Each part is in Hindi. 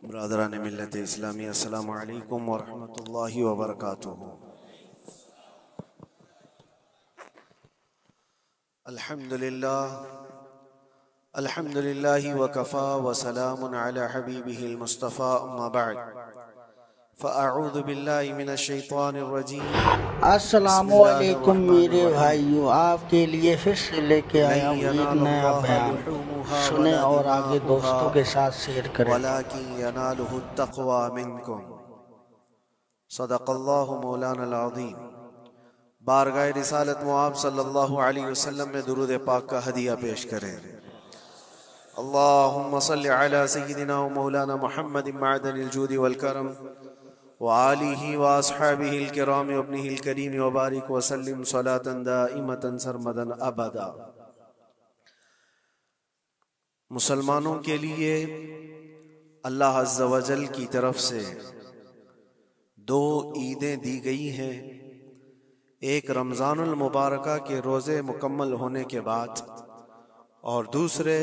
ब्रादरान मिल्लत इस्लामी अस्सलामु अलैकुम व रहमतुल्लाहि व बरकातुहू। अल्हम्दुलिल्लाहि व कफ़ा व सलामुन अला हबीबिहिल मुस्तफ़ा अम्मा बअद फ़अऊज़ु बिल्लाहि मिनश शैतानिर रजीम। अस्सलामुअलैकुम मेरे भाइयों, आपके लिए फिर से लेके आया हूँ एक नया बयान। सुने और आगे दोस्तों के साथ शेयर करें। वलाकिन यनालुहु तक़वा मिनकुम। सदक़ल्लाहु मौलाना अज़ीम। बारगाह रिसालत मुआब सल्लल्लाहु अलैहि वसल्लम में दुरूद पाक का हदिया पेश करें। अल्लाहुम्मा सल्लि अला सय्यिदिना व मौलाना मुहम्मदिन मअदनिल जूदि वल करम व आलिहि व अस्हाबिहिल किराम व इब्निहिल करीम व बारिक व सल्लिम सलातन दाइमतन सरमदन अबदा। मुसलमानों के लिए अल्लाह अज़्ज़ा व जल की तरफ से दो ईदें दी गई हैं। एक रमज़ानुल मुबारका के रोज़े मुकम्मल होने के बाद और दूसरे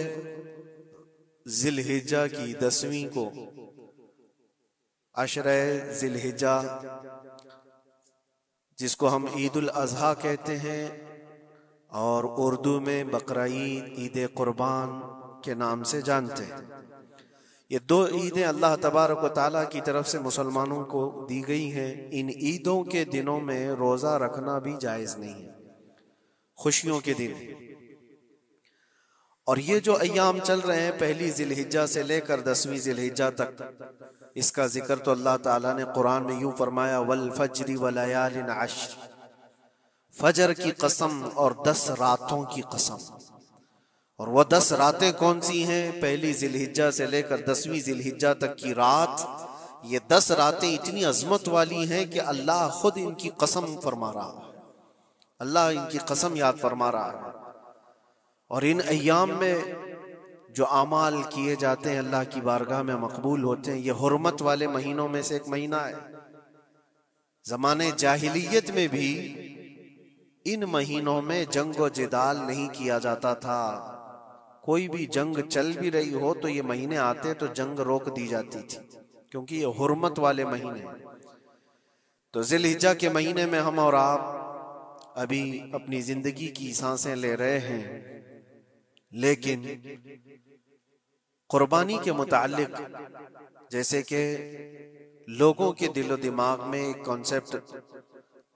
ज़िलहिज्जा की 10वीं को अशरे ज़िलहिज्जा, जिसको हम ईदुल अज़हा कहते हैं और उर्दू में बकरा ईद, ईद कुर्बान के नाम से जानते हैं। ये दो ईदें अल्लाह तबारक व तआला की तरफ से मुसलमानों को दी गई हैं। इन ईदों के दिनों में रोज़ा रखना भी जायज़ नहीं है, खुशियों के दिन। और ये जो अय्याम चल रहे हैं पहली ज़िलहिज्जा से लेकर 10वीं ज़िलहिज्जा तक, इसका जिक्र तो अल्लाह ताला ने कुरान में यूं फरमाया, वल फज्रि व लयालिन अश्र, फजर की कसम और 10 रातों की कसम। और वह 10 रातें कौन सी हैं? पहली ज़िलहिज्जा से लेकर 10वीं ज़िलहिज्जा तक की रात। ये 10 रातें इतनी अजमत वाली हैं कि अल्लाह खुद इनकी कसम फरमा रहा है, अल्लाह इनकी कसम याद फरमा रहा है। और इन अय्याम में जो आमाल किए जाते हैं अल्लाह की बारगाह में मकबूल होते हैं। ये हुर्मत वाले महीनों में से एक महीना है। ज़माने जाहिलियत में भी इन महीनों में जंग व जिदाल नहीं किया जाता था। कोई भी जंग चल भी रही हो तो ये महीने आते तो जंग रोक दी जाती थी, क्योंकि ये हुर्मत वाले महीने हैं। तो ज़िलहिज्जा के महीने में हम और आप अभी अपनी जिंदगी की सांसें ले रहे हैं, लेकिन कुर्बानी के मुताल्लिक जैसे कि लोगों के दिलो दिमाग में एक कॉन्सेप्ट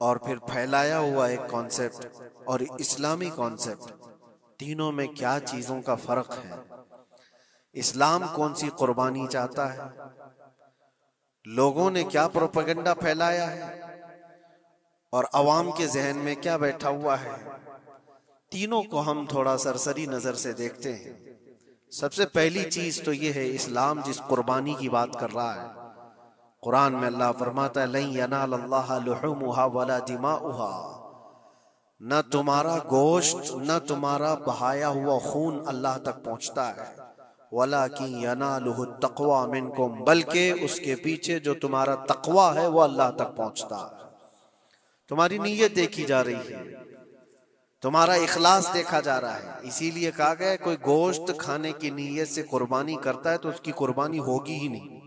और फिर फैलाया हुआ एक कॉन्सेप्ट और इस्लामी कॉन्सेप्ट, तीनों में क्या चीजों का फर्क है? इस्लाम कौन सी कुर्बानी चाहता है? लोगों ने क्या प्रोपेगेंडा फैलाया है और अवाम के जहन में क्या बैठा हुआ है? तीनों को हम थोड़ा सरसरी नजर से देखते हैं। सबसे पहली चीज तो ये है, इस्लाम जिस कुर्बानी की बात कर रहा है, कुरान में अल्लाह फरमाता है, लन यनालल्लाह लुहुमुहा वला दिमाउहा, न तुम्हारा गोश्त न तुम्हारा बहाया हुआ खून अल्लाह तक पहुंचता है, वलाकिन यनालुहु तक़वा मिनकुम, बल्कि उसके पीछे जो तुम्हारा तक़वा है वो अल्लाह तक पहुंचता है। तुम्हारी नीयत देखी जा रही है, तुम्हारा इखलास देखा जा रहा है। इसीलिए कहा गया कोई गोश्त खाने की नीयत से कुर्बानी करता है तो उसकी कुर्बानी होगी ही नहीं।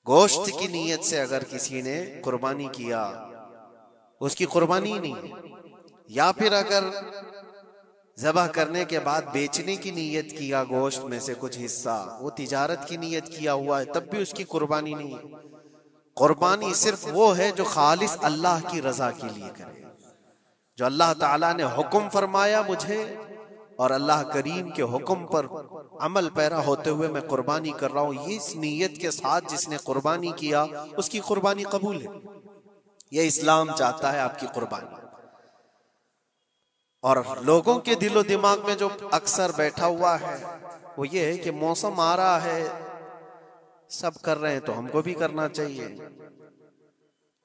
गोश्त की नीयत से अगर किसी ने कुर्बानी किया उसकी कुर्बानी ही नहीं है। या फिर अगर ज़बह करने के बाद बेचने की नीयत किया गोश्त में से कुछ हिस्सा, वो तिजारत की नीयत किया हुआ है, तब भी उसकी कुर्बानी नहीं है। कुर्बानी सिर्फ वो है जो खालिस अल्लाह की रजा के लिए करे, जो अल्लाह ताला ने हुक्म फरमाया मुझे और अल्लाह करीम के हुक्म पर अमल पैरा होते हुए मैं कुर्बानी कर रहा हूँ, ये इस नीयत के साथ जिसने कुर्बानी किया उसकी कुर्बानी कबूल है। ये इस्लाम चाहता है आपकी कुर्बानी। और लोगों के दिलो दिमाग में जो अक्सर बैठा हुआ है वो ये है कि मौसम आ रहा है, सब कर रहे हैं तो हमको भी करना चाहिए।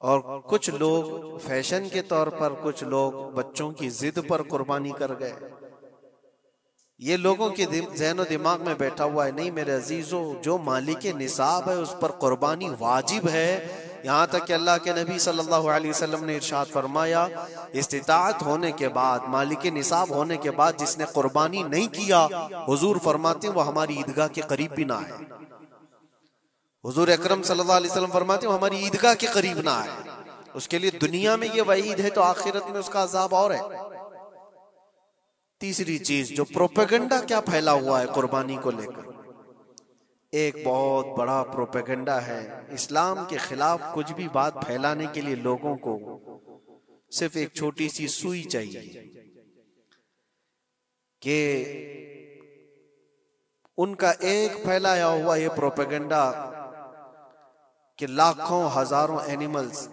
और कुछ लोग फैशन के तौर पर, कुछ लोग बच्चों की जिद पर कुर्बानी कर गए। ये लोगों के ज़हन दिमाग में बैठा हुआ है। नहीं मेरे अजीजों, जो मालिक निसाब है उस पर कुर्बानी वाजिब है। यहाँ तक कि अल्लाह के नबी सल्लल्लाहु अलैहि वसल्लम ने इरशाद फरमाया, इस्तिताअत होने के बाद, मालिक निसाब होने के बाद जिसने कुर्बानी नहीं किया, हुजूर फरमाते वो हमारी ईदगाह के करीब भी ना है। हुजूर अकरम सल्लल्लाहु अलैहि वसल्लम फरमाते हैं हमारी ईदगाह के करीब ना आए, उसके लिए दुनिया में ये वईद है तो आखिरत में उसका अजाब और है। तीसरी चीज जो प्रोपेगेंडा क्या फैला हुआ है कुर्बानी को लेकर, एक बहुत बड़ा प्रोपेगेंडा है। इस्लाम के खिलाफ कुछ भी बात फैलाने के लिए लोगों को सिर्फ एक छोटी सी सुई चाहिए कि उनका एक फैलाया हुआ ये प्रोपेगेंडा कि लाखों हजारों एनिमल्स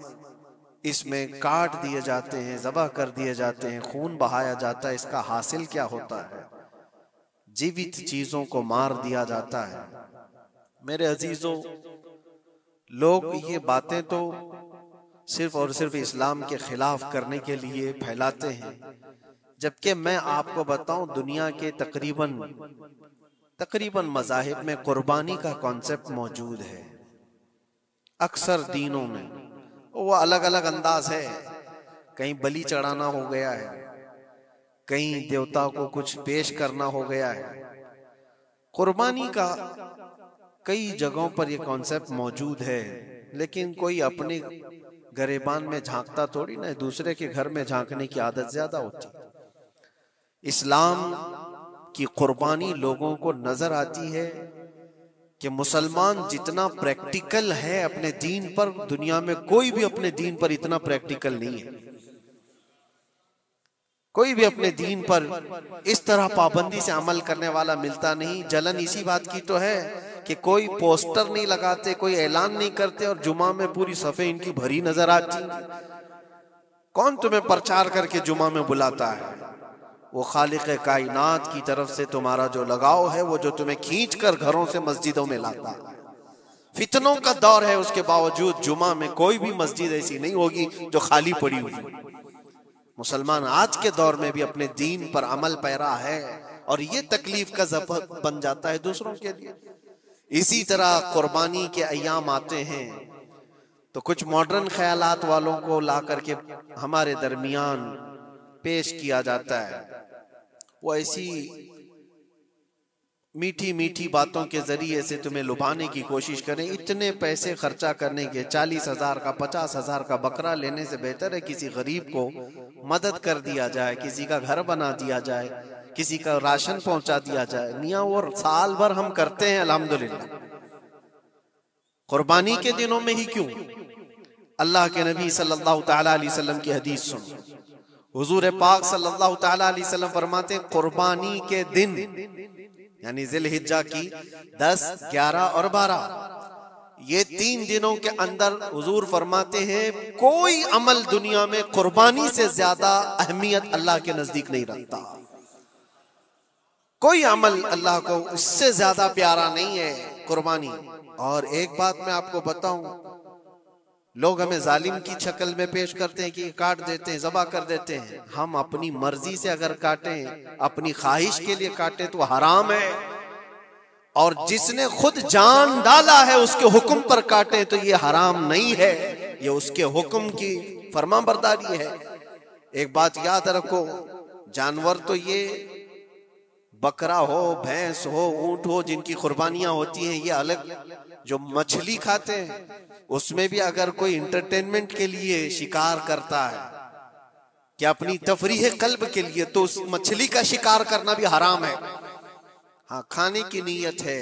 इसमें काट दिए जाते हैं, ज़बह कर दिए जाते हैं, खून बहाया जाता है, इसका हासिल क्या होता है? जीवित चीजों को मार दिया जाता है। मेरे अजीजों, लोग ये बातें तो सिर्फ और सिर्फ इस्लाम के खिलाफ करने के लिए फैलाते हैं, जबकि मैं आपको बताऊं दुनिया के तकरीबन मज़ाहिब में कुर्बानी का कॉन्सेप्ट मौजूद है। अक्सर दीनों में वो अलग अलग अंदाज है, कहीं बलि चढ़ाना हो गया है, कहीं देवता को कुछ पेश करना हो गया है। कुर्बानी का कई जगहों पर ये कॉन्सेप्ट मौजूद है, लेकिन कोई अपने गरेबान में झांकता थोड़ी ना, दूसरे के घर में झांकने की आदत ज्यादा होती है। इस्लाम की कुर्बानी लोगों को नजर आती है कि मुसलमान जितना प्रैक्टिकल है अपने दीन पर, दुनिया में कोई भी अपने दीन पर इतना प्रैक्टिकल नहीं है। कोई भी अपने दीन पर इस तरह पाबंदी से अमल करने वाला मिलता नहीं। जलन इसी बात की तो है कि कोई पोस्टर नहीं लगाते, कोई ऐलान नहीं करते और जुमा में पूरी सफे इनकी भरी नजर आती। कौन तुम्हें प्रचार करके जुमा में बुलाता है? वो खालिक कायनात की तरफ से तुम्हारा जो लगाव है, वो जो तुम्हें खींच कर घरों से मस्जिदों में लाता है। फितनों का दौर है, उसके बावजूद जुमा में कोई भी मस्जिद ऐसी नहीं होगी जो खाली पड़ी हुई। मुसलमान आज के दौर में भी अपने दीन पर अमल पैरा है और ये तकलीफ का सबब बन जाता है दूसरों के लिए। इसी तरह कुर्बानी के अय्याम आते हैं तो कुछ मॉडर्न ख्यालात वालों को ला करके हमारे दरमियान पेश किया जाता है। वो ऐसी मीठी मीठी बातों के जरिए से तुम्हें लुभाने की कोशिश करें। इतने पैसे खर्चा करने के, 40,000 का 50,000 का बकरा लेने से बेहतर है किसी गरीब को मदद कर दिया जाए, किसी का घर बना दिया जाए, किसी का राशन पहुंचा दिया जाए। मियाँ वो साल भर हम करते हैं अल्हम्दुलिल्लाह, कुर्बानी के दिनों में ही क्यों? अल्लाह के नबी सल्लल्लाहु तआला अलैहि वसल्लम की हदीस सुन, हुजूर पाक सल्लल्लाहु तआला अलैहि वसल्लम फरमाते हैं कुर्बानी के दिन यानी जिलहिज्जा की 10, 11 और 12 ये 3 दिनों के अंदर हुजूर फरमाते हैं कोई अमल दुनिया में कुर्बानी से ज्यादा अहमियत अल्लाह के नजदीक नहीं रखता। कोई अमल अल्लाह को इससे ज्यादा प्यारा नहीं है कुर्बानी। और एक बात मैं आपको बताऊं, लोग हमें जालिम की शक्ल में पेश करते हैं कि काट देते हैं, ज़बह कर देते हैं। हम अपनी मर्जी से अगर काटें, अपनी ख्वाहिश के लिए काटें तो हराम है, और जिसने खुद जान डाला है उसके हुक्म पर काटें तो ये हराम नहीं है, ये उसके हुक्म की फरमाबरदारी है। एक बात याद रखो, जानवर तो ये बकरा हो, भैंस हो, ऊंट हो, जिनकी कुर्बानियां होती हैं, ये अलग। जो मछली खाते हैं उसमें भी अगर कोई इंटरटेनमेंट के लिए शिकार करता है कि अपनी तफरीह कल्ब के लिए, तो उस मछली का शिकार करना भी हराम है। हाँ, खाने की नीयत है,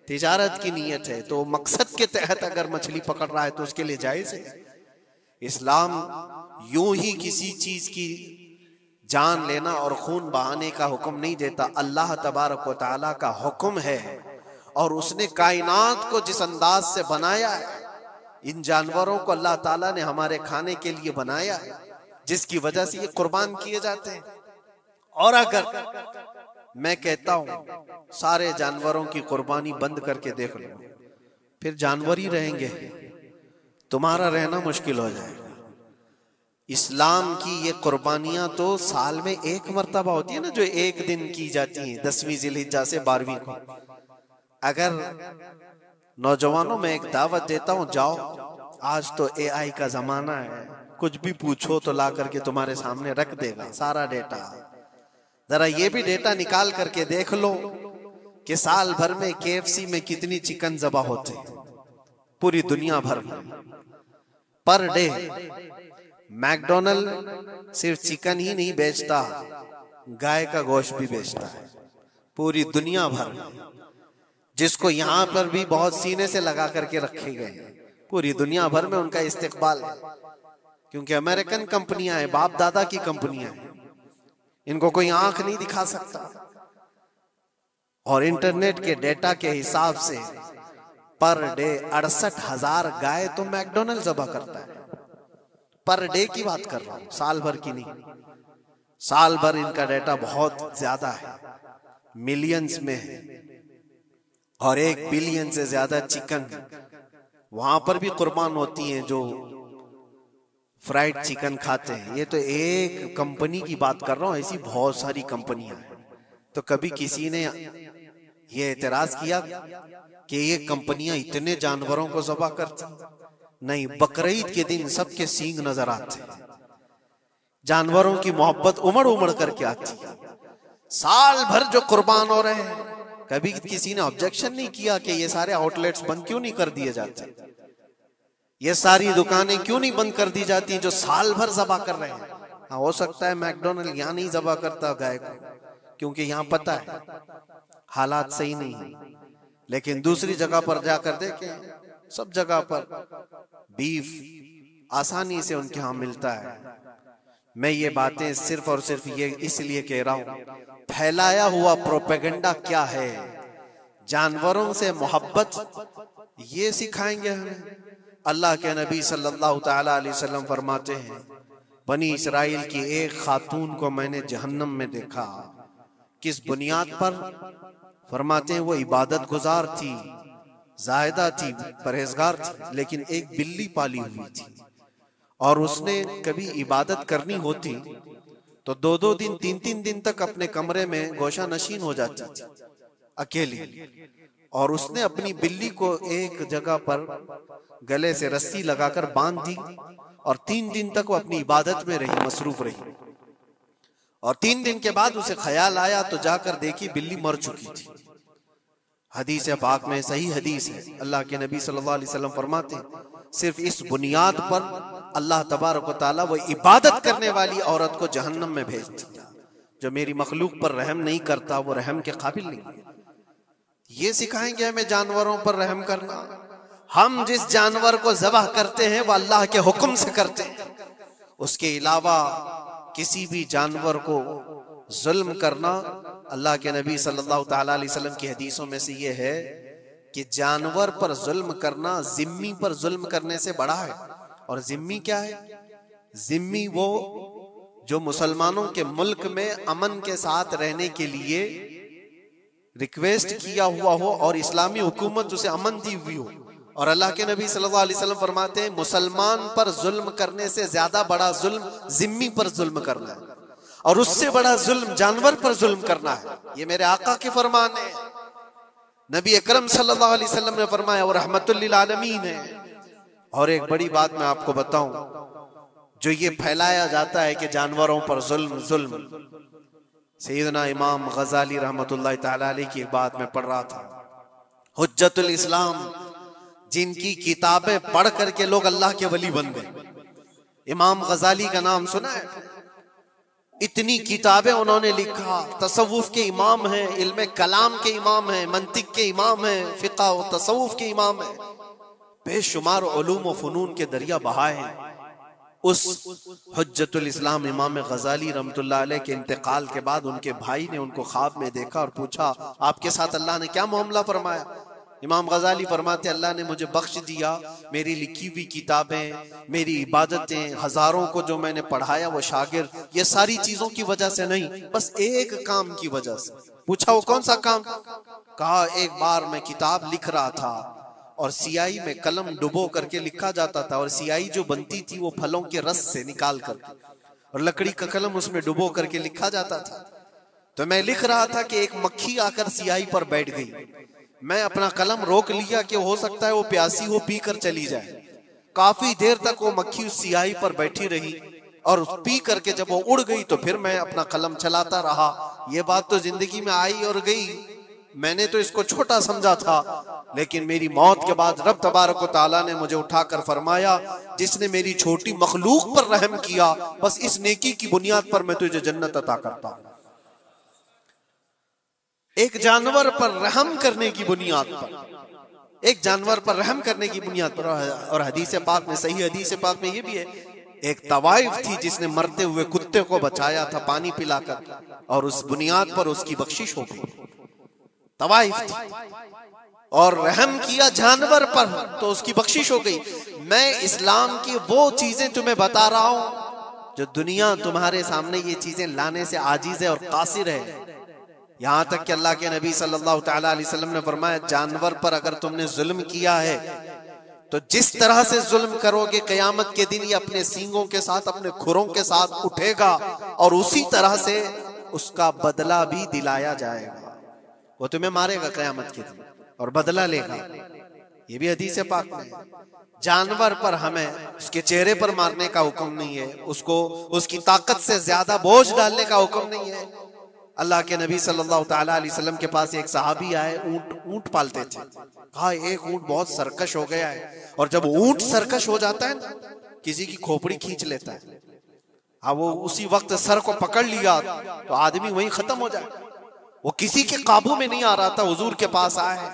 तिजारत की नीयत है, तो मकसद के तहत अगर मछली पकड़ रहा है तो उसके लिए जायज है। इस्लाम यूं ही किसी चीज की जान लेना और खून बहाने का हुक्म नहीं देता। अल्लाह तबारक व तआला का हुक्म है और उसने कायनात को जिस अंदाज से बनाया है, इन जानवरों को अल्लाह ताला ने हमारे खाने के लिए बनाया है, जिसकी वजह से ये कुर्बान किए जाते हैं। और अगर मैं कहता हूं सारे जानवरों की कुर्बानी बंद करके देख लो, फिर जानवर ही रहेंगे, तुम्हारा रहना मुश्किल हो जाएगा। इस्लाम की ये कुर्बानियां तो साल में एक मर्तबा होती है ना, जो एक दिन की जाती है, 10वीं जिलहिज्जा से 12वीं को। अगर नौजवानों में एक दावत देता हूं, जाओ, आज तो AI का जमाना है, कुछ भी पूछो तो ला करके तुम्हारे सामने रख देगा सारा डेटा। जरा ये भी डेटा निकाल करके देख लो कि साल भर में KFC में कितनी चिकन ज़बह होते हैं, पूरी दुनिया भर में पर डे। मैकडोनल्ड सिर्फ चिकन ही नहीं बेचता, गाय का गोश्त भी बेचता है पूरी दुनिया भर में, जिसको यहाँ पर भी बहुत सीने से लगा करके रखे गए हैं। पूरी दुनिया भर में उनका इस्तेकबाल है, क्योंकि अमेरिकन कंपनियां हैं, बाप दादा की कंपनियां हैं, इनको कोई आंख नहीं दिखा सकता। और इंटरनेट के डेटा के हिसाब से पर डे 68,000 गाय तो मैकडोनल्ड ज़बह करता है। पर डे की बात कर रहा हूं, साल भर की नहीं। साल भर इनका डेटा बहुत ज्यादा है, मिलियंस में है, और 1 बिलियन से ज्यादा चिकन वहां पर भी कुर्बान होती हैं जो फ्राइड चिकन खाते हैं। ये तो एक कंपनी की बात कर रहा हूं, ऐसी बहुत सारी कंपनियां हैं। तो कभी किसी ने ये एतराज किया कि ये कंपनियां इतने जानवरों को ज़बह करती? नहीं, बकरीद के दिन सबके सींग नजर आते हैं, जानवरों की मोहब्बत उमड़ उमड़ करके आती है। साल भर जो कुर्बान हो रहे हैं, कभी किसी ने ऑब्जेक्शन नहीं किया कि ये सारे आउटलेट्स बंद क्यों नहीं कर दिए जाते, ये सारी दुकानें क्यों नहीं बंद कर दी जाती जो साल भर ज़बह कर रहे हैं। हाँ, हो सकता है मैकडोनल्ड यहाँ नहीं ज़बह करता गाय को, क्योंकि यहाँ पता है हालात सही नहीं है, लेकिन दूसरी जगह पर जाकर देखें, सब जगह पर बीफ आसानी से उनके यहाँ मिलता है। मैं ये बातें सिर्फ और सिर्फ ये इसलिए कह रहा हूं, फैलाया हुआ प्रोपेगेंडा क्या है, जानवरों से मोहब्बत ये सिखाएंगे हमें। अल्लाह के नबी सल्लल्लाहु ताला अलैहि वसल्लम फरमाते हैं, बनी इसराइल की एक खातून को मैंने जहन्नम में देखा। किस बुनियाद पर? फरमाते हैं वो इबादत गुजार थी, जाहिदा थी, परहेजगार थी, लेकिन एक बिल्ली पाली हुई थी, और उसने कभी इबादत करनी होती तो 2-2 दिन 3-3 दिन तक अपने कमरे में गोशा नशीन हो जाती थी अकेली। और उसने अपनी बिल्ली को एक जगह पर गले से रस्सी लगाकर बांध दी, और 3 दिन तक वो अपनी इबादत में रही, मसरूफ रही। और 3 दिन के बाद उसे ख्याल आया तो जाकर देखी बिल्ली मर चुकी थी। हदीस पाक में, सही हदीस है, अल्लाह के नबी सल्लल्लाहु अलैहि वसल्लम फरमाते हैं, सिर्फ इस बुनियाद पर अल्लाह तबारक व तआला वो इबादत करने वाली औरत को जहन्नम में भेज दिया। जो मेरी मखलूक पर रहम नहीं करता वो रहम के काबिल नहीं है। ये सिखाएंगे हमें जानवरों पर रहम करना। हम जिस जानवर को ज़बह करते हैं वो अल्लाह के हुक्म से करते हैं, उसके अलावा किसी भी जानवर को जुल्म करना, अल्लाह के नबी सल्लल्लाहु ताला अलैहि वसल्लम की हदीसों में से ये है कि जानवर पर जुल्म करना जिम्मी पर जुल्म करने से बड़ा है। और जिम्मी क्या है? जिम्मी वो जो मुसलमानों के मुल्क में अमन के साथ रहने के लिए रिक्वेस्ट किया हुआ हो और इस्लामी हुकूमत उसे अमन दी हुई हो। और अल्लाह के नबी सल्लल्लाहु अलैहि वसल्लम फरमाते हैं, मुसलमान पर जुल्म करने से ज्यादा बड़ा जुल्म जिम्मी पर जुल्म करना है, और उससे बड़ा जुल्म जानवर पर जुल्म करना है। ये मेरे आका के फरमान है। नबी अकरम सल्लल्लाहु अलैहि वसल्लम ने फरमाया, और रहमतुल लिल आलमीन है। और एक बड़ी बात मैं आपको बताऊं, जो ये फैलाया जाता है कि जानवरों पर जुल्म जुल्म, सैयदना इमाम गजाली रहमतुल्लाह ताला अलैह की एक बात मैं पढ़ रहा था, हुज्जतुल इस्लाम, जिनकी किताबें पढ़ करके लोग अल्लाह के वली बन गए। इमाम गजाली का नाम सुना है? इतनी किताबें उन्होंने लिखा, तसव्वुफ के इमाम हैं, इल्म कलाम के इमाम हैं, मंतिक के इमाम हैं, फिक़ह व तसव्वुफ के इमाम हैं, बेशुमार उलूम व फनून के दरिया बहाए हैं। उस हुज्जतुल इस्लाम इमाम गजाली रहमतुल्लाह अलैह के इंतकाल के बाद उनके भाई ने उनको ख्वाब में देखा और पूछा, आपके साथ अल्लाह ने क्या मामला फरमाया? इमाम गजाली फरमाते, अल्लाह ने मुझे बख्श दिया, मेरी लिखी हुई किताबें, मेरी इबादतें, हजारों को जो मैंने पढ़ाया वो शागिर्द, ये सारी चीजों की वजह से नहीं, बस एक काम की वजह से। पूछा वो कौन सा काम? कहा एक बार मैं किताब लिख रहा था और सियाही में कलम डुबो करके लिखा जाता था, और सियाही जो बनती थी वो फलों के रस से निकाल करके, और लकड़ी का कलम उसमें डुबो करके लिखा जाता था। तो मैं लिख रहा था कि एक मक्खी आकर सियाही पर बैठ गई। मैं अपना कलम रोक लिया कि हो सकता है वो प्यासी हो, पी कर चली जाए। काफी देर तक वो मक्खी उस सियाही पर बैठी रही, और पी करके जब वो उड़ गई तो फिर मैं अपना कलम चलाता रहा। ये बात तो जिंदगी में आई और गई, मैंने तो इसको छोटा समझा था, लेकिन मेरी मौत के बाद रब तबारक व तआला ने मुझे उठाकर फरमाया, जिसने मेरी छोटी मखलूक पर रहम किया, बस इस नेकी की बुनियाद पर मैं तुझे जन्नत अता करता हूं। एक जानवर पर रहम करने की बुनियाद पर, एक जानवर पर रहम करने की बुनियाद पर। और हदीस पाक में, सही हदीस पाक में ये भी है, एक तवाइफ थी जिसने मरते हुए कुत्ते को बचाया था पानी पिलाकर, और उस बुनियाद पर उसकी बख्शिश हो गई। तवाइफ थी और रहम किया जानवर पर तो उसकी बख्शिश हो गई। मैं इस्लाम की वो चीजें तुम्हें बता रहा हूं जो दुनिया तुम्हारे सामने ये चीजें लाने से आजीज है और कासिर है। यहां तक कि अल्लाह के नबी सल्लल्लाहु तआला अलैहि वसल्लम ने फरमाया, जानवर पर अगर तुमने जुल्म किया है तो जिस तरह से जुल्म करोगे क़यामत के दिन ये अपने सींगों के साथ, अपने खुरों के साथ उठेगा और उसी तरह से उसका बदला भी दिलाया जाएगा। वो तुम्हें मारेगा क़यामत के दिन और बदला लेगा। ये भी हदीस पाक में। जानवर पर हमें उसके चेहरे पर मारने का हुक्म नहीं है, उसको उसकी ताकत से ज्यादा बोझ डालने का हुक्म नहीं है। अल्लाह के नबी सल्लल्लाहु तआला अलैहि वसल्लम के पास एक सहाबी आए, ऊंट पालते थे। कहा एक ऊंट बहुत सरकश हो गया है, और जब ऊंट सरकश हो जाता है ना, किसी की खोपड़ी खींच लेता है। हाँ, वो उसी वक्त सर को पकड़ लिया तो आदमी वहीं खत्म हो जाए। वो किसी के काबू में नहीं आ रहा था, हुजूर के पास आया है।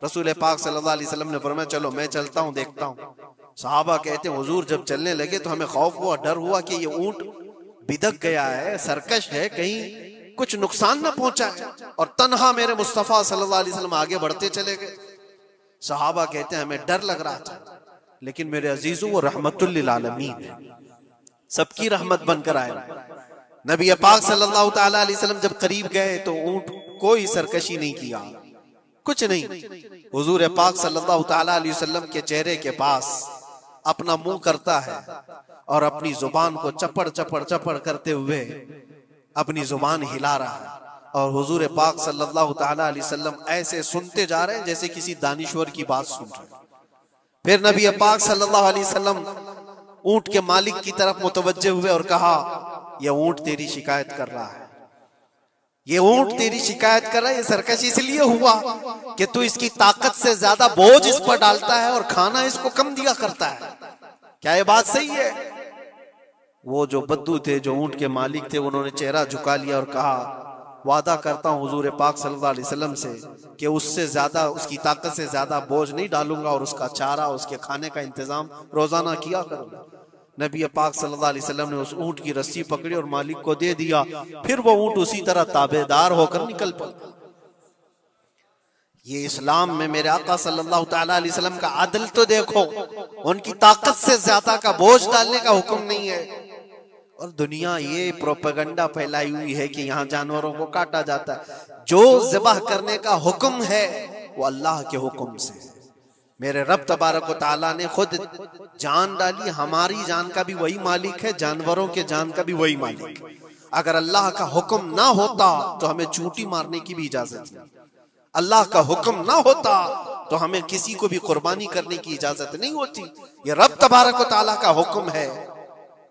रसूल पाक सल्लल्लाहु अलैहि वसल्लम ने फरमाया, चलो मैं चलता हूँ, देखता हूँ। सहाबा कहते हैं, हुजूर जब चलने लगे तो हमें खौफ हुआ, डर हुआ कि ये ऊंट बिदक गया है, सरकश है, कहीं कुछ नुकसान न पहुंचा है। और तन्हा मेरे मुस्तफा सल्लल्लाहु अलैहि वसल्लम आगे बढ़ते चले गए। सहाबा कहते हैं, हमें डर लग रहा था, लेकिन मेरे अजीजों वो रहमतुल लिल आलमीन है, सबकी रहमत बनकर आए। नबी पाक सल्लल्लाहु तआला अलैहि वसल्लम जब करीब गए तो ऊंट कोई सरकशी नहीं किया, कुछ नहीं। हुजूर पाक सल्लल्लाहु तआला अलैहि वसल्लम के चेहरे के पास अपना मुंह करता है और अपनी जुबान को चपड़ चपड़ चपड़ करते हुए अपनी जुबान हिला रहा है। और हुजूर पाक सल्लल्लाहु तआला अलैहि वसल्लम ऐसे सुनते जा रहे हैं जैसे किसी दानिश्वर की बात सुन रहे हैं। फिर नबी पाक सल्लल्लाहु अलैहि वसल्लम ऊंट के मालिक की तरफ मुतवज्जे हुए और कहा, यह ऊंट तेरी शिकायत कर रहा है, ये ऊंट तेरी शिकायत कर रहा है। ये सरकश इसलिए हुआ कि तू इसकी ताकत से ज्यादा बोझ इस पर डालता है और खाना इसको कम दिया करता है। क्या ये बात सही है? वो जो बद्दू थे, जो ऊंट के मालिक थे, उन्होंने चेहरा झुका लिया और कहा, वादा करता हूं हुजूर पाक सल्लल्लाहु अलैहि वसल्लम से कि उससे ज्यादा, उसकी ताकत से ज्यादा बोझ नहीं डालूंगा और उसका चारा, उसके खाने का इंतजाम रोजाना किया करूंगा। नबी पाक सल्लल्लाहु अलैहि वसल्लम ने उस ऊंट की रस्सी पकड़ी और मालिक को दे दिया। फिर वो ऊंट उसी तरह ताबेदार होकर निकल पड़ा। ये इस्लाम में मेरे आका सल्लल्लाहु तआला अलैहि वसल्लम का अदल तो देखो, उनकी ताकत से ज्यादा का बोझ डालने का हुक्म नहीं है। और दुनिया ये प्रोपेगेंडा फैलाई हुई है कि यहाँ जानवरों को काटा जाता है। जो ज़िबाह करने का हुक्म है वो अल्लाह के हुक्म से। मेरे रब तबारक व तआला ने खुद जान डाली, हमारी जान का भी वही मालिक है, जानवरों के जान का भी वही मालिक है। अगर अल्लाह का हुक्म ना होता तो हमें चूंटी मारने की भी इजाजत नहीं, अल्लाह का हुक्म ना होता तो हमें किसी को भी कुर्बानी करने की इजाजत नहीं होती। ये रब तबारक व तआला का हुक्म है,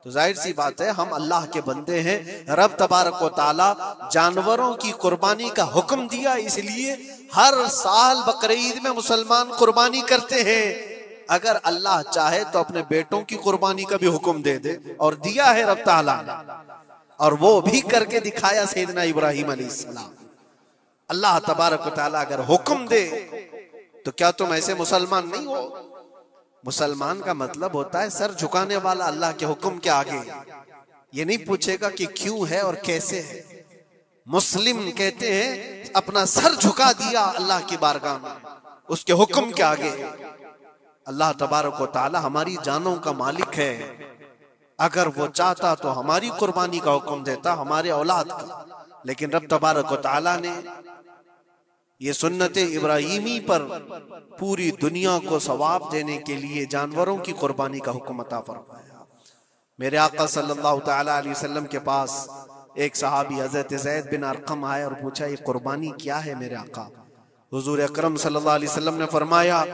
तो जाहिर सी बात है हम अल्लाह के बंदे हैं। रब तबारक व तआला जानवरों की कुर्बानी का हुक्म दिया, इसलिए हर साल बकरीद में मुसलमान कुर्बानी करते हैं। अगर अल्लाह चाहे तो अपने बेटों की कुर्बानी का भी हुक्म दे दे, और दिया है रब तआला ने, और वो भी करके दिखाया सैयदना इब्राहिम अलैहिस्सलाम। अल्लाह तबारक व तआला अगर हुक्म दे तो क्या तुम ऐसे मुसलमान नहीं हो? मुसलमान का मतलब होता है सर झुकाने वाला अल्लाह के हुक्म के आगे। ये नहीं पूछेगा कि क्यों है और कैसे है। मुस्लिम कहते हैं अपना सर झुका दिया अल्लाह की बारगाह में, उसके हुक्म के आगे। अल्लाह तबारक व तआला हमारी जानों का मालिक है। अगर वो चाहता तो हमारी कुर्बानी का हुक्म देता, हमारे औलाद का, लेकिन रब तबारक व तआला ने ये सुन्नत इब्राहिमी पर पूरी दुनिया को सवाब देने के लिए जानवरों की कुर्बानी का हुक्म अता फरमाया। मेरे आका सल्लल्लाहु तआला अलैहि वसल्लम के पास एक सहाबी हजरत ज़ैद बिन अरकम आए और पूछा, ये कुर्बानी क्या है मेरे आका? हुजूर अकरम सल्लल्लाहु अलैहि वसल्लम ने फरमाया,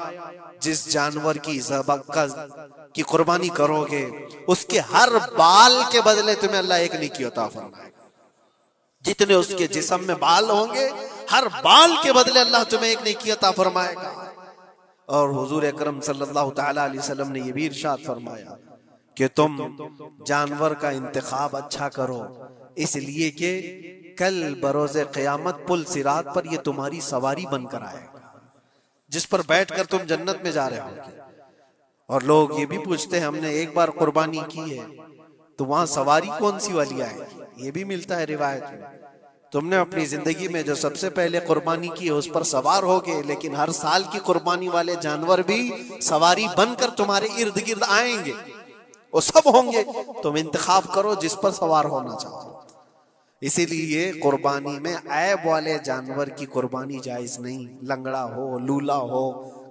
जिस जानवर की कुर्बानी करोगे उसके हर बाल के बदले तुम्हें अल्लाह एक नेकी अता फरमाएगा। जितने उसके जिस्म में बाल होंगे हर बाल के बदले अल्लाह तुम्हें एक नेकी अता फरमाएगा। और हुजूर अकरम सल्लल्लाहु तआला अलैहि वसल्लम ने यह भी इरशाद फरमाया कि तुम जानवर का इंतखाब अच्छा करो, इसलिए कि कल बरोज़े क़यामत पुल सिरात पर ये तुम्हारी सवारी बनकर आएगा, जिस पर बैठकर तुम जन्नत में जा रहे होगे। और लोग ये भी पूछते हैं, हमने एक बार कुर्बानी की है तो वहां सवारी कौन सी वाली आएगी? ये भी मिलता है रिवायत में। तुमने अपनी जिंदगी में जो सबसे पहले कुर्बानी की है उस पर सवार होगे, लेकिन हर साल की कुर्बानी वाले जानवर भी सवारी बनकर तुम्हारे इर्द गिर्द आएंगे, वो सब होंगे। तुम इंतखाब करो जिस पर सवार होना चाहो। इसीलिए कुर्बानी में ऐब वाले जानवर की कुर्बानी जायज नहीं, लंगड़ा हो, लूला हो,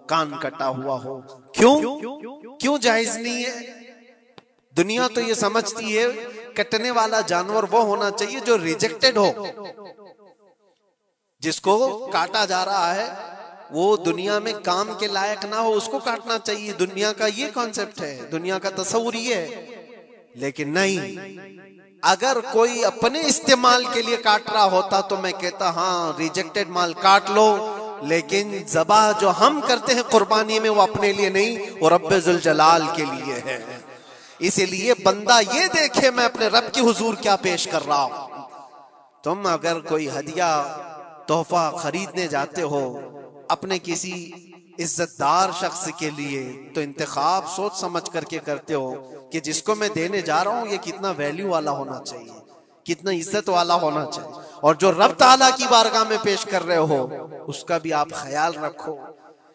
कान कटा हुआ हो। क्यों जायज नहीं है? दुनिया तो ये समझती है कटने वाला जानवर वो होना चाहिए जो रिजेक्टेड हो, जिसको काटा जा रहा है वो दुनिया में काम के लायक ना हो, उसको काटना चाहिए। दुनिया का ये कॉन्सेप्ट है, दुनिया का तस्वूर ये है। लेकिन नहीं, अगर कोई अपने इस्तेमाल के लिए काट रहा होता तो मैं कहता हाँ रिजेक्टेड माल काट लो, लेकिन ज़बा जो हम करते हैं कुर्बानी में वो अपने लिए नहीं, वो रब्बे जुल जलाल के लिए है। इसीलिए बंदा ये देखे मैं अपने रब की हुजूर क्या पेश कर रहा हूं। तुम अगर कोई हदिया तोहफा खरीदने जाते हो अपने किसी इज्जतदार शख्स के लिए, तो इंतखाब सोच समझ करके करते हो कि जिसको मैं देने जा रहा हूं ये कितना वैल्यू वाला होना चाहिए, कितना इज्जत वाला होना चाहिए। और जो रब ताला की बारगाह में पेश कर रहे हो उसका भी आप ख्याल रखो।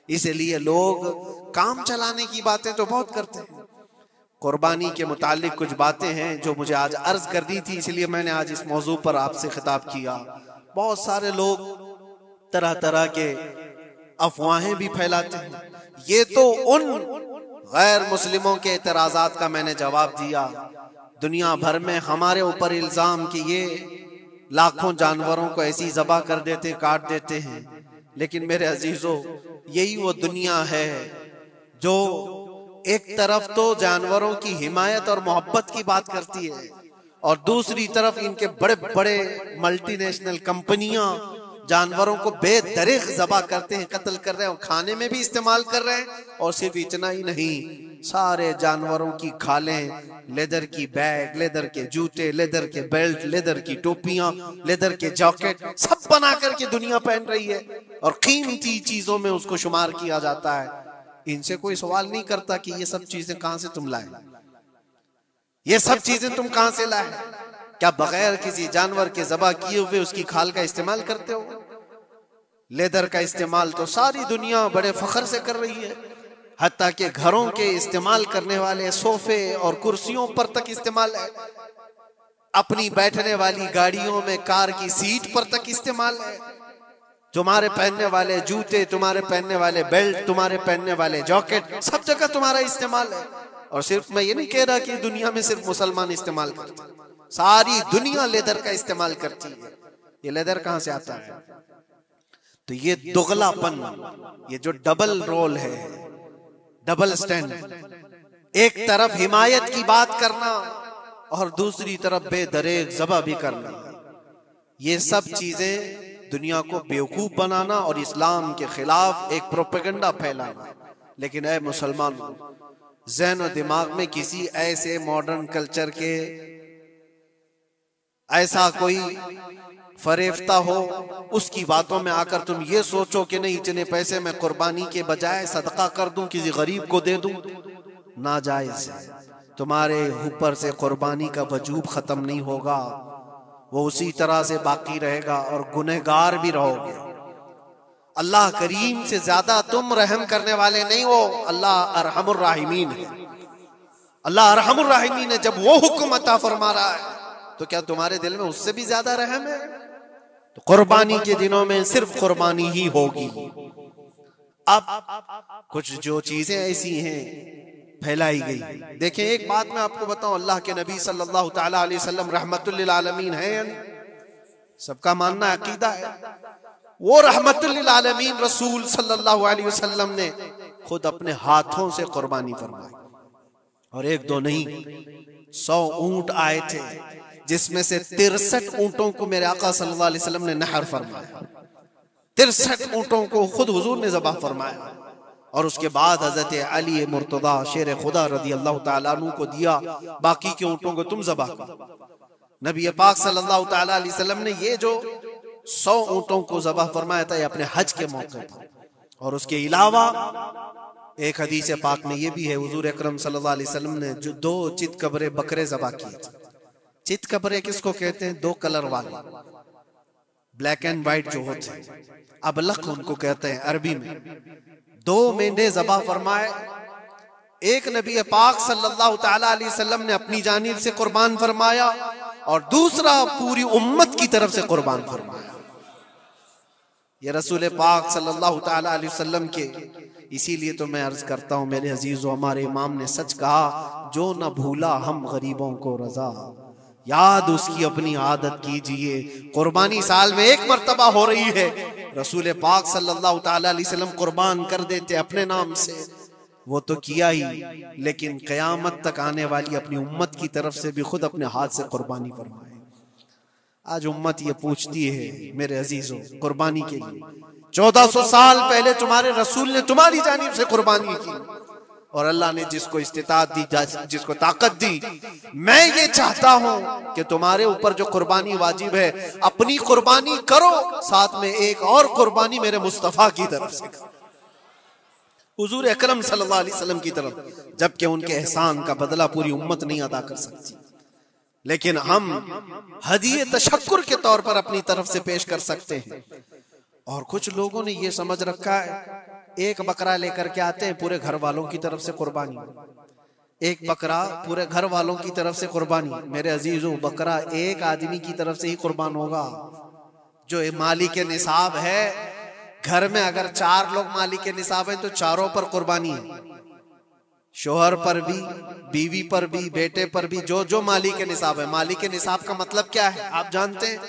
इसलिए लोग काम चलाने की बातें तो बहुत करते हैं। कुर्बानी के मुतालिक कुछ बातें हैं जो मुझे आज अर्ज करनी थी, इसलिए मैंने आज इस मौजू पर आपसे खिताब किया। बहुत सारे लोग तरह तरह के अफवाहें भी फैलाते हैं। ये तो उन गैर मुस्लिमों के एतराज़ात का मैंने जवाब दिया। दुनिया भर में हमारे ऊपर इल्जाम कि ये लाखों जानवरों को ऐसी ज़बा कर देते, काट देते हैं। लेकिन मेरे अजीजों, यही वो दुनिया है जो एक तरफ तो जानवरों की हिमायत और मोहब्बत की बात करती है और दूसरी तरफ इनके बड़े बड़े मल्टीनेशनल कंपनियां जानवरों को बेदरीग ज़बा करते हैं, कत्ल कर रहे हैं और खाने में भी इस्तेमाल कर रहे हैं। और सिर्फ इतना ही नहीं, सारे जानवरों की खालें, लेदर की बैग, लेदर के जूते, लेदर के बेल्ट, लेदर की टोपियां, लेदर के जैकेट सब बना करके दुनिया पहन रही है और कीमती चीजों में उसको शुमार किया जाता है। इनसे कोई सवाल नहीं करता कि ये सब चीजें कहां से तुम लाए, ये सब चीजें तुम कहां से लाए? क्या बगैर किसी जानवर के ज़बा किए हुए उसकी खाल का इस्तेमाल करते हो? लेदर का इस्तेमाल तो सारी दुनिया बड़े फख्र से कर रही है, हत्ता कि घरों के इस्तेमाल करने वाले सोफे और कुर्सियों पर तक इस्तेमाल है, अपनी बैठने वाली गाड़ियों में कार की सीट पर तक इस्तेमाल है। तुम्हारे पहनने वाले जूते, तुम्हारे पहनने वाले बेल्ट, तुम्हारे पहनने वाले जैकेट, सब जगह तुम्हारा इस्तेमाल है। और सिर्फ मैं ये नहीं कह रहा कि दुनिया में सिर्फ मुसलमान इस्तेमाल करते, सारी दुनिया लेदर का इस्तेमाल करती है। ये लेदर कहां से आता है? तो ये दुगलापन, ये जो डबल रोल है, डबल स्टैंड, एक तरफ हिमायत की बात करना और दूसरी तरफ बेदरेग ज़बा भी करना, ये सब चीजें दुनिया को बेवकूफ बनाना और इस्लाम के खिलाफ एक प्रोपेगेंडा फैलाना। लेकिन ऐ मुसलमान, ज़हन और दिमाग में किसी ऐसे मॉडर्न कल्चर के ऐसा कोई फरेफ्ता हो, उसकी बातों में आकर तुम ये सोचो कि नहीं इतने पैसे मैं कुर्बानी के बजाय सदका कर दूं, किसी गरीब को दे दूं, नाजायज है। तुम्हारे ऊपर से कुर्बानी का वजूब खत्म नहीं होगा, वो उसी तरह से बाकी रहेगा और गुनहगार भी रहोगे। अल्लाह करीम से ज्यादा तुम रहम करने वाले नहीं हो, अल्लाह अरहमुर राहिमीन है। अल्लाह अरहमुर राहिमीन है। जब वो हुक्म अता फरमा रहा है तो क्या तुम्हारे दिल में उससे भी ज्यादा रहम है? तो कुर्बानी के दिनों में सिर्फ कुर्बानी ही होगी। अब कुछ जो चीजें ऐसी हैं फैलाई गई। देखें, एक बात मैं आपको बताऊं, अल्लाह के नबी सल्लल्लाहु तआला अलैहि वसल्लम रहमतुल लिल आलमीन है, सबका मानना अकीदा है। वो रहमतुल लिल आलमीन रसूल सल्लल्लाहु अलैहि वसल्लम ने खुद अपने हाथों से कुर्बानी फरमाई, और एक दो नहीं 100 ऊंट आए थे, जिसमें से 63 ऊंटों को मेरे आका सल्लल्लाहु अलैहि वसल्लम ने नहर फरमाया। 63 ऊंटों को खुद हुजूर ने ज़बह फरमाया और उसके बाद हजरत अली मुर्तदा शेर खुदा रदी अल्लाह ताला अन्हु को दिया, बाकी के ऊंटों को तुम ज़बह करो। नबी पाक सल्लल्लाहु ताला अलैहि वसल्लम ने ये जो 100 ऊंटों को ज़बह फरमाया था, ये अपने हज के मौके पर। और उसके अलावा एक हदीस पाक में ये भी है, हुजूर अकरम सल्लल्लाहु अलैहि वसल्लम ने जो 2 चितकबरे बकरे ज़बह किए थे। चितकबरे किसको कहते हैं? 2 कलर वाले, ब्लैक एंड व्हाइट जो होते हैं, अबलख उनको कहते हैं अरबी में। 2 मेंढे ज़बह फरमाए। एक नबी पाक सल्लल्लाहु ताला अलैहि वसल्लम ने अपनी जानिब से कुर्बान फरमाया और दूसरा पूरी उम्मत की तरफ से कुर्बान फरमाया। ये रसूल पाक सल्लल्लाहु ताला अलैहि वसल्लम के, इसीलिए तो मैं अर्ज करता हूं मेरे अजीजों, हमारे इमाम ने सच कहा, जो न भूला हम गरीबों को रजा, याद उसकी अपनी आदत कीजिए। कुर्बानी साल में 1 मर्तबा हो रही है, रसूल पाक सल्लल्लाहु ताला अलैहि वसल्लम कुर्बान कर देते अपने नाम से, वो तो किया ही, लेकिन कयामत तक आने वाली अपनी उम्मत की तरफ से भी खुद अपने हाथ से कुर्बानी फरमाए। आज उम्मत ये पूछती है मेरे अजीजों, कुर्बानी के लिए 1400 साल पहले तुम्हारे रसूल ने तुम्हारी जानिब से कुर्बानी की, और अल्लाह ने जिसको इस्तिताअत दी, जिसको ताकत दी, मैं ये चाहता हूं कि तुम्हारे ऊपर जो कुर्बानी वाजिब है, अपनी कुर्बानी करो, साथ में एक और कुर्बानी मेरे मुस्तफा की तरफ से करो, हुजूर अकरम सल्लल्लाहु अलैहि वसल्लम की तरफ। जबकि उनके एहसान का बदला पूरी उम्मत नहीं अदा कर सकती, लेकिन हम हदिये तशक्कुर के तौर पर अपनी तरफ से पेश कर सकते हैं। और कुछ लोगों ने ये समझ रखा है, एक बकरा लेकर के आते हैं, पूरे घर वालों की तरफ से कुर्बानी, एक बकरा पूरे घर वालों की तरफ से कुर्बानी। मेरे अजीजों, बकरा एक आदमी की तरफ से ही कुर्बान होगा जो मालिक निसाब है। घर में अगर 4 लोग मालिक निसाब है तो चारों पर कुर्बानी है, शोहर पर भी, बीवी पर भी, बेटे पर भी, जो जो मालिक निसाब है। मालिक निसाब का मतलब क्या है आप जानते हैं?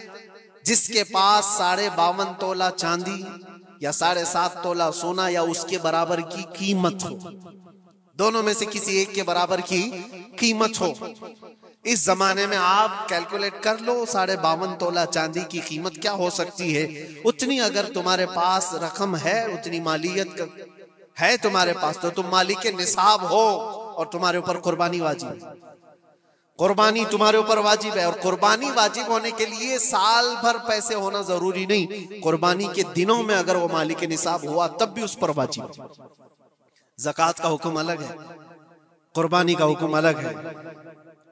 जिसके पास 52.5 तोला चांदी या 7.5 तोला सोना या उसके बराबर की कीमत हो, दोनों में से किसी एक के बराबर की कीमत हो। इस जमाने में आप कैलकुलेट कर लो 52.5 तोला चांदी की कीमत क्या हो सकती है। उतनी अगर तुम्हारे पास रकम है, उतनी मालियत है तुम्हारे पास, तो तुम मालिक के निसाब हो और तुम्हारे ऊपर कुर्बानी वाजिब है। कुर्बानी तुम्हारे ऊपर वाजिब है, और कुर्बानी वाजिब होने के लिए साल भर पैसे होना जरूरी नहीं, कुर्बानी के दिनों में अगर वो मालिक के निसाब हुआ तब भी उस पर वाजिब है। ज़कात का हुक्म अलग है, कुर्बानी का हुक्म अलग है।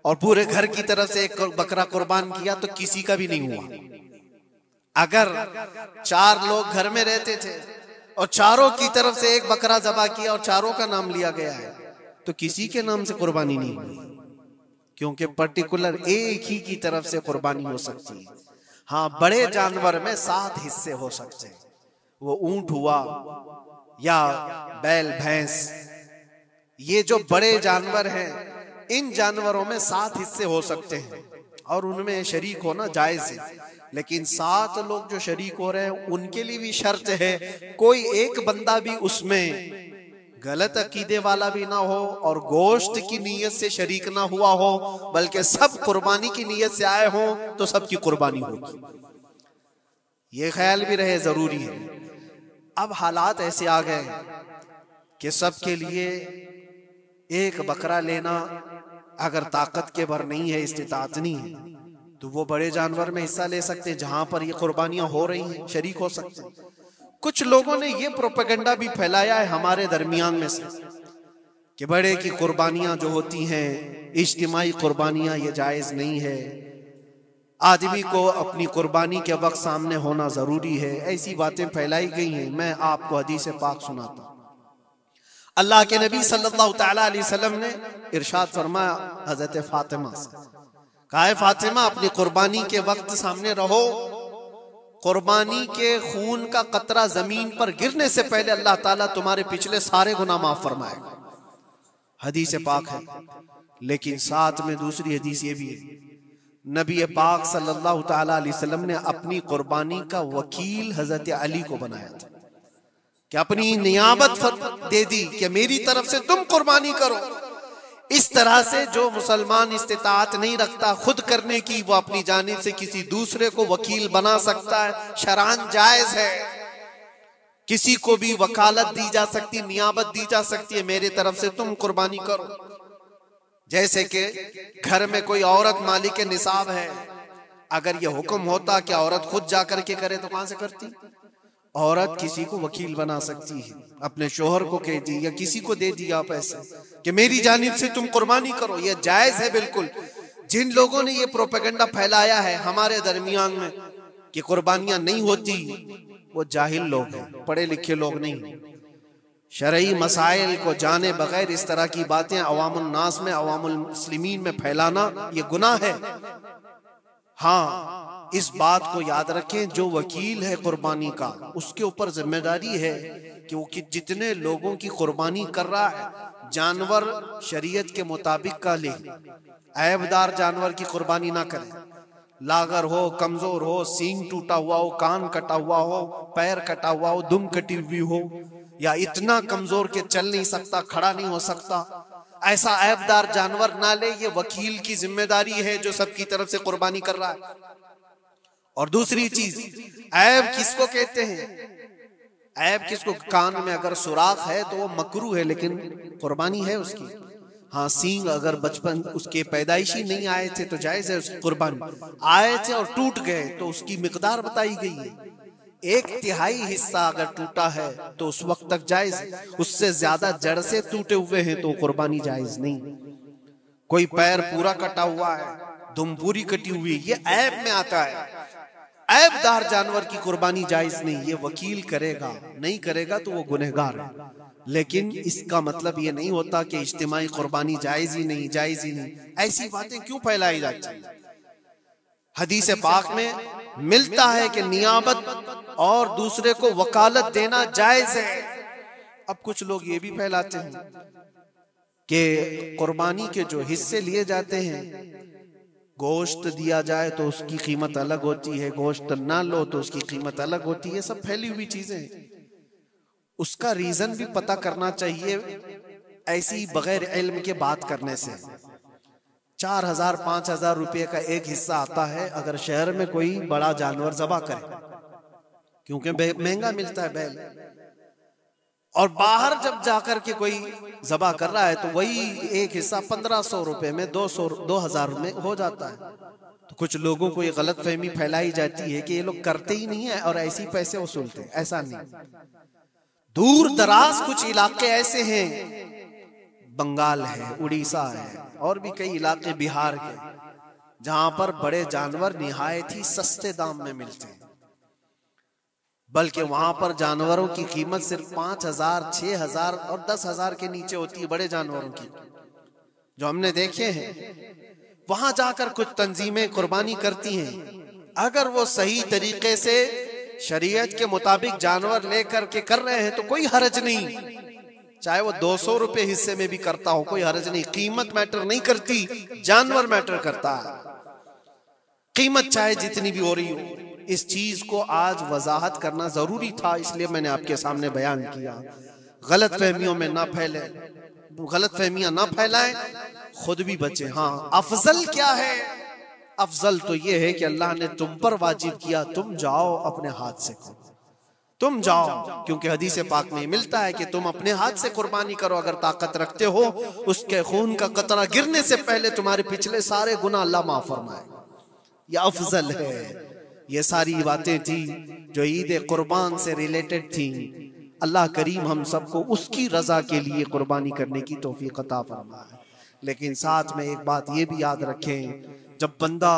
और पूरे घर की तरफ से एक बकरा कुर्बान किया तो किसी का भी नहीं हुआ। अगर 4 लोग घर में रहते थे और चारों की तरफ से एक बकरा ज़बह किया और चारों का नाम लिया गया है, तो किसी के नाम से कुर्बानी नहीं हुई, क्योंकि पर्टिकुलर एक ही की तरफ से कुर्बानी हो सकती है। हाँ, बड़े जानवर में 7 हिस्से हो सकते हैं, वो ऊंट हुआ या बैल भैंस, ये जो बड़े जानवर हैं, इन जानवरों में 7 हिस्से हो सकते हैं और उनमें शरीक होना जायज है। लेकिन 7 लोग जो शरीक हो रहे हैं उनके लिए भी शर्त है, कोई एक बंदा भी उसमें गलत अकीदे वाला भी ना हो और गोश्त की नीयत से शरीक ना हुआ हो, बल्कि सब कुर्बानी की नीयत से आए हो तो सबकी कुर्बानी होगी। ये ख्याल भी रहे, जरूरी है। अब हालात ऐसे आ गए कि सबके लिए एक बकरा लेना अगर ताकत के भर नहीं है, इस्तिताअत नहीं है, तो वो बड़े जानवर में हिस्सा ले सकते हैं जहां पर ये कुर्बानियां हो रही हैं, शरीक हो सकते हैं। कुछ लोगों ने ये प्रोपेगेंडा भी फैलाया है हमारे दरमियान में से कि बड़े की कुर्बानियां जो होती हैं, इज्तिमाई कुर्बानियां, ये जायज नहीं है, आदमी को अपनी कुर्बानी के वक्त सामने होना जरूरी है। ऐसी बातें फैलाई गई हैं। मैं आपको हदीस पाक सुनाता हूं। अल्लाह के नबी सल्लल्लाहु ताला अलैहि वसल्लम ने इरशाद फरमाया हजरत फातिमा से, कहा है फातिमा, अपनी कुर्बानी के वक्त सामने रहो, कुर्बानी के खून का कतरा जमीन पर गिरने से पहले अल्लाह ताला तुम्हारे पिछले सारे गुनाह माफ फरमाएगा। हदीस पाक है। लेकिन साथ में दूसरी हदीस ये भी है, नबी पाक सल्लल्लाहु ताला अलैहि वसल्लम ने अपनी कुर्बानी का वकील हजरत अली को बनाया था कि अपनी नियाबत दे दी कि मेरी तरफ से तुम कुर्बानी करो। इस तरह से जो मुसलमान इस्तिताअत नहीं रखता खुद करने की, वो अपनी जानिब से किसी दूसरे को वकील बना सकता है, शरअन जायज है। किसी को भी वकालत दी जा सकती, नियाबत दी जा सकती है, मेरी तरफ से तुम कुर्बानी करो। जैसे कि घर में कोई औरत मालिक निसाब है, अगर यह हुक्म होता कि औरत खुद जा करके करे तो कहां से करती? औरत किसी को वकील बना सकती है, अपने शोहर को कह दी या किसी को दे दिया पैसे कि मेरी जानिब से तुम कुर्बानी करो, यह जायज है बिल्कुल। जिन लोगों ने ये प्रोपेगेंडा फैलाया है हमारे दरमियान में कि कुर्बानियां नहीं होती, वो जाहिल लोग हैं, पढ़े लिखे लोग नहीं। शरई मसाइल को जाने बगैर इस तरह की बातें अवामुल नास में, अवामुल मुस्लिमीन में फैलाना ये गुनाह है। हाँ, इस बात को याद रखें, जो वकील है कुर्बानी का, उसके ऊपर जिम्मेदारी है कि वो जितने लोगों की कुर्बानी कर रहा है जानवर शरीयत के मुताबिक का ले, ऐबदार जानवर की कुर्बानी ना करे। लागर हो, कमजोर हो, सींग टूटा हुआ हो, कान कटा हुआ हो, पैर कटा हुआ हो, दुम कटी हुई हो, या इतना कमजोर के चल नहीं सकता, खड़ा नहीं हो सकता, ऐसा ऐबदार जानवर ना ले। ये वकील की जिम्मेदारी है जो सबकी तरफ से कुर्बानी कर रहा है। और दूसरी चीज, ऐब किसको कहते हैं? ऐब किसको? कान में अगर सुराख है तो वो मकरू है, लेकिन कुर्बानी है उसकी। हाँ, सींग अगर बचपन उसके पैदाइशी नहीं आए थे तो जायज है उसकी कुर्बानी। आए थे और टूट गए तो उसकी मिकदार बताई गई है। 1/3 हिस्सा अगर टूटा है तो उस वक्त तक जायज है, उससे ज्यादा जड़ से टूटे हुए हैं तो कुर्बानी जायज नहीं। कोई पैर पूरा कटा हुआ है, दुम पूरी कटी हुई, ये ऐब में आता है। ऐबदार जानवर की कुर्बानी जायज नहीं, ये वकील करेगा, नहीं करेगा तो वो गुनहगार है। लेकिन इसका मतलब ये नहीं होता कि इज्तिमाई कुर्बानी जायज ही नहीं, जायज ही नहीं। ऐसी बातें क्यों फैलाई जाती हैं? हदीस पाक में मिलता है कि नियाबत और दूसरे को वकालत देना जायज है। अब कुछ लोग ये भी फैलाते हैं कि कुर्बानी के जो हिस्से लिए जाते हैं, गोश्त दिया जाए तो उसकी कीमत अलग होती है, गोश्त ना लो तो उसकी कीमत अलग होती है। सब फैली हुई चीजें हैं। उसका रीजन भी पता करना चाहिए, ऐसी बगैर इल्म के बात करने से। 4000 5000 रुपए का एक हिस्सा आता है अगर शहर में कोई बड़ा जानवर ज़बा करे, क्योंकि महंगा मिलता है बैल, और बाहर जब जाकर के कोई ज़बा कर रहा है तो वही एक हिस्सा 1500 रुपए में 2000 में हो जाता है। तो कुछ लोगों को ये गलत फहमी फैलाई जाती है कि ये लोग करते ही नहीं है और ऐसे ही पैसे वसूलते हैं। ऐसा नहीं। दूर दराज कुछ इलाके ऐसे हैं, बंगाल है, उड़ीसा है, और भी कई इलाके बिहार के, जहां पर बड़े जानवर निहायत ही सस्ते दाम में मिलते हैं। बल्कि वहां पर जानवरों की कीमत सिर्फ 5000, 6000 और 10000 के नीचे होती है, बड़े जानवरों की, जो हमने देखे हैं। वहां जाकर कुछ तंजीमें कुर्बानी करती हैं। अगर वो सही तरीके से शरीयत के मुताबिक जानवर लेकर के कर रहे हैं तो कोई हर्ज नहीं, चाहे वो 200 रुपए हिस्से में भी करता हो, कोई हर्ज नहीं। कीमत मैटर नहीं करती, जानवर मैटर करता है। कीमत चाहे जितनी भी हो रही हो। इस चीज को आज वजाहत करना जरूरी था, इसलिए मैंने आपके सामने बयान किया। गलत फहमियों में ना फैले, गलत फहमियां ना फैलाएं, खुद भी बचे। हाँ, अफजल क्या है? अफजल तो ये है कि अल्लाह ने तुम पर वाजिब किया, तुम जाओ अपने हाथ से करो, तुम जाओ, क्योंकि हदीस पाक में मिलता है कि तुम अपने हाथ से कुर्बानी करो अगर ताकत रखते हो। उसके खून का कतरा गिरने से पहले तुम्हारे पिछले सारे गुनाह अल्लाह माफ फरमाए। यह अफजल है। ये सारी बातें थी जो ईद कुर्बान से रिलेटेड थी। अल्लाह करीम हम सबको उसकी रजा के लिए कुर्बानी करने की तौफीक अता फरमाए। लेकिन साथ में एक बात ये भी याद रखें, जब बंदा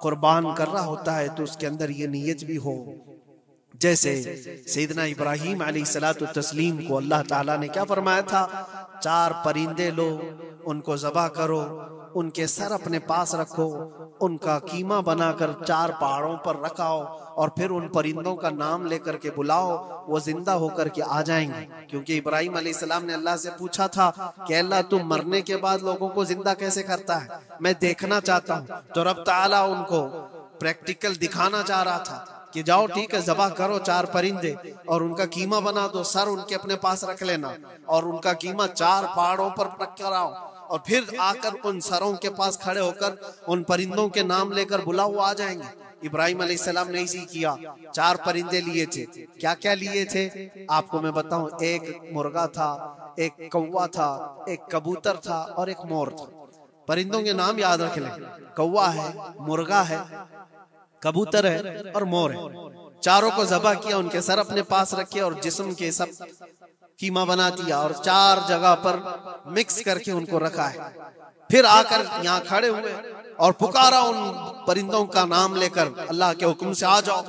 कुर्बान कर रहा होता है तो उसके अंदर ये नीयत भी हो, जैसे सैयदना इब्राहीम अलैहिस्सलातु तस्लीम को अल्लाह ताला ने क्या फरमाया था? 4 परिंदे लो, उनको ज़बा करो, उनके सर अपने पास रखो, उनका कीमा बनाकर 4 पहाड़ों पर रखाओ और फिर उन परिंदों का नाम लेकर के बुलाओ, वो जिंदा होकर के आ जाएंगे। क्योंकि इब्राहीम अलैहिस्सलाम ने अल्लाह से पूछा था कि अल्लाह तुम मरने के बाद लोगों को जिंदा कैसे करता है, मैं देखना चाहता हूँ। तो रब ताला उनको प्रैक्टिकल दिखाना चाह रहा था कि जाओ ठीक है, ज़बा करो 4 परिंदे और उनका कीमा बना दो, सर उनके अपने पास रख लेना और उनका कीमा 4 पहाड़ों पर रख कर आओ, और फिर आकर उन सरों के पास खड़े होकर उन परिंदों के नाम लेकर बुलाओ, आ जाएंगे। इब्राहिम अलैहिस्सलाम ने इसी किया, 4 परिंदे लिए थे। क्या क्या लिए थे आपको मैं बताऊं, एक मुर्गा था, एक कौवा था, एक कबूतर था और एक मोर था। परिंदों के नाम याद रख लें, कौवा है, मुर्गा है, कबूतर है और मोर है। चारों को ज़बह किया, उनके सर अपने पास रखे और जिस्म के सब कीमा बना दिया और 4 जगह पर मिक्स करके उनको रखा है। फिर आकर यहाँ खड़े हुए और पुकारा उन परिंदों का नाम लेकर, अल्लाह के हुक्म से आ जाओ।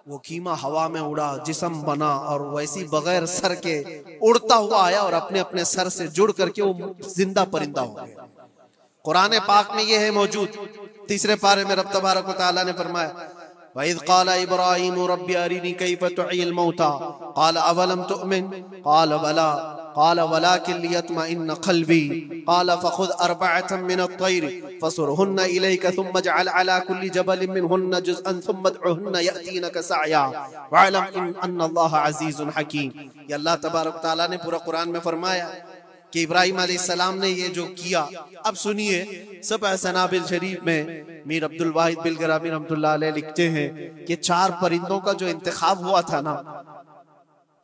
वो कीमा हवा में उड़ा, जिस्म बना और वैसी बगैर सर के उड़ता हुआ आया और अपने अपने सर से जुड़ करके वो जिंदा परिंदा हो गया। कुरान पाक में ये है मौजूद, 3 पारे में रब तबारक व तआला ने फरमाया, वइज़ क़ाला इब्राहीम रब्बी अरिनी कैफ़ तुह्यिल मौता क़ाल अवलम तुअमिन क़ाल बला क़ाल वलाकिन लियत्मइन्न क़ल्बी क़ाल फ़ख़ुज़ अर्बअतम मिनत-तैर फ़सुरहुन्न इलैका थुम्मा इजअल अला कुल्ली जबलिन मिनहुन्न जुज़अन थुम्मा उदउहुन्न यअतीनका सअया वअलम अन्नल्लाह अज़ीज़ुन हकीम। ये अल्लाह तबारक व तआला ने पूरा कुरान में फरमाया कि इब्राहिम अलैहिस्सलाम ने ये जो किया। अब सुनिए, सबअ सनाबिल शरीफ में मीर अब्दुल वाहिद बिलगरामी रहमतुल्लाह अलैह लिखते हैं कि 4 परिंदों का जो इंतखाब हुआ था ना,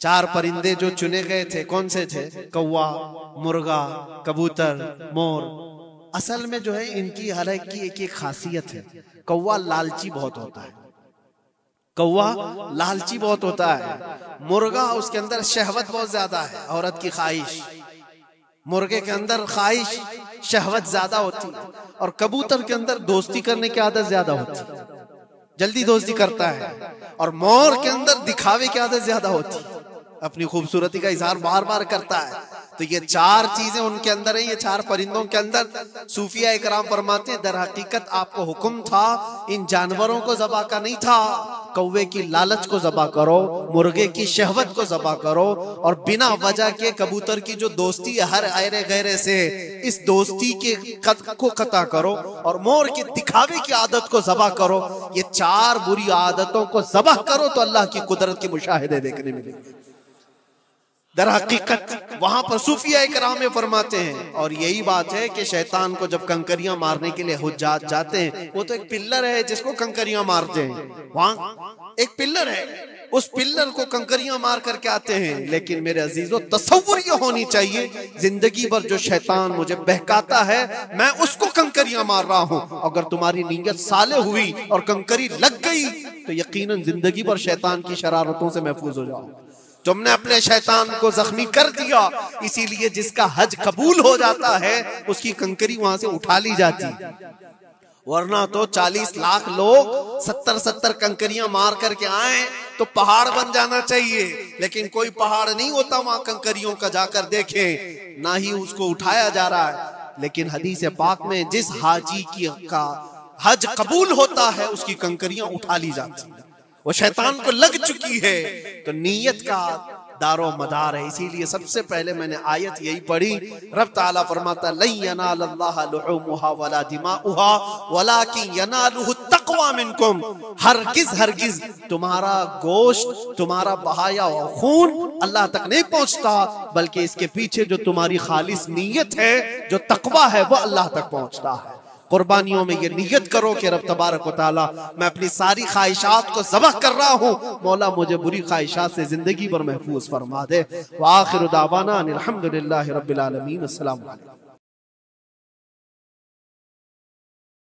4 परिंदे जो चुने गए थे, कौन से थे? कौवा, मुर्गा, कबूतर, मोर। असल में जो है इनकी हर एक की एक खासियत है। कौवा लालची बहुत होता है, कौवा लालची बहुत होता है। मुर्गा, उसके अंदर शहवत बहुत ज्यादा है, औरत की ख्वाहिश। मुर्गे के अंदर ख्वाहिश शहवत ज्यादा होती है और कबूतर के अंदर दोस्ती करने की आदत ज्यादा होती है, जल्दी दोस्ती करता है। और मोर के अंदर दिखावे की आदत ज्यादा होती है, अपनी खूबसूरती का इजहार बार बार करता है। तो ये 4 चीजें उनके अंदर है, ये 4 परिंदों के अंदर। सूफिया इकराम फरमाते हैं, दर हकीकत आपको हुक्म था इन जानवरों को ज़बा का नहीं था। कौवे की लालच को ज़बा करो, मुर्गे की शहवत को ज़बा करो और बिना वजह के कबूतर की जो दोस्ती है हर आयरे गैरे से, इस दोस्ती के को कता करो और मोर के दिखावे की आदत को ज़बा करो। ये 4 बुरी आदतों को ज़बा करो तो अल्लाह की कुदरत के मुशाहिदे देखने मिलेंगे। दर हकीकत वहां पर सूफिया इकराम में फरमाते हैं, और यही बात है कि शैतान को जब कंकरियां मारने के लिए हुज्जात जाते हैं, वो तो एक पिल्लर है जिसको कंकरियां मारते हैं। वहां एक पिल्लर है, उस पिल्लर को कंकरियां मार करके आते हैं। लेकिन मेरे अजीजों, तसव्वुर ये होनी चाहिए, जिंदगी भर जो शैतान मुझे बहकाता है मैं उसको कंकरियां मार रहा हूं। अगर तुम्हारी नीयत साले हुई और कंकरी लग गई तो यकीनन जिंदगी भर शैतान की शरारतों से महफूज हो जाओ। तुमने अपने शैतान को जख्मी कर दिया, इसीलिए जिसका हज कबूल हो जाता है उसकी कंकरी वहां से उठा ली जाती। वरना तो 40 लाख लोग 70 कंकरियां मार करके आए तो पहाड़ बन जाना चाहिए, लेकिन कोई पहाड़ नहीं होता वहां कंकरियों का। जाकर देखें, ना ही उसको उठाया जा रहा है। लेकिन हदीस पाक में जिस हाजी का हज कबूल होता है उसकी कंकरियां उठा ली जाती है। वो शैतान को लग चुकी है। तो नीयत का दारो मदार है। इसीलिए सबसे पहले मैंने आयत यही पढ़ी, रब ताला फरमाता लन यनालल्लाह लुहुमुहा वला दिमाउहा वलाकिन यनालुहु तक़वा मिनकुम। हरगिज तुम्हारा गोश्त, तुम्हारा बहाया हुआ खून अल्लाह तक नहीं पहुंचता, बल्कि इसके पीछे जो तुम्हारी खालिस नीयत है, जो तक़वा है, वो अल्लाह तक पहुंचता है। कुर्बानियों में ये नियत करो कि रब तबारक व तआला, मैं अपनी सारी ख्वाहिशात को ज़बह कर रहा हूँ, मौला मुझे बुरी ख्वाहिशात से जिंदगी भर महफूज फरमा दे। व आखिरु दावाना अनिल हम्दुलिल्लाहि रब्बिल आलमीन। अस्सलामु अलैकुम।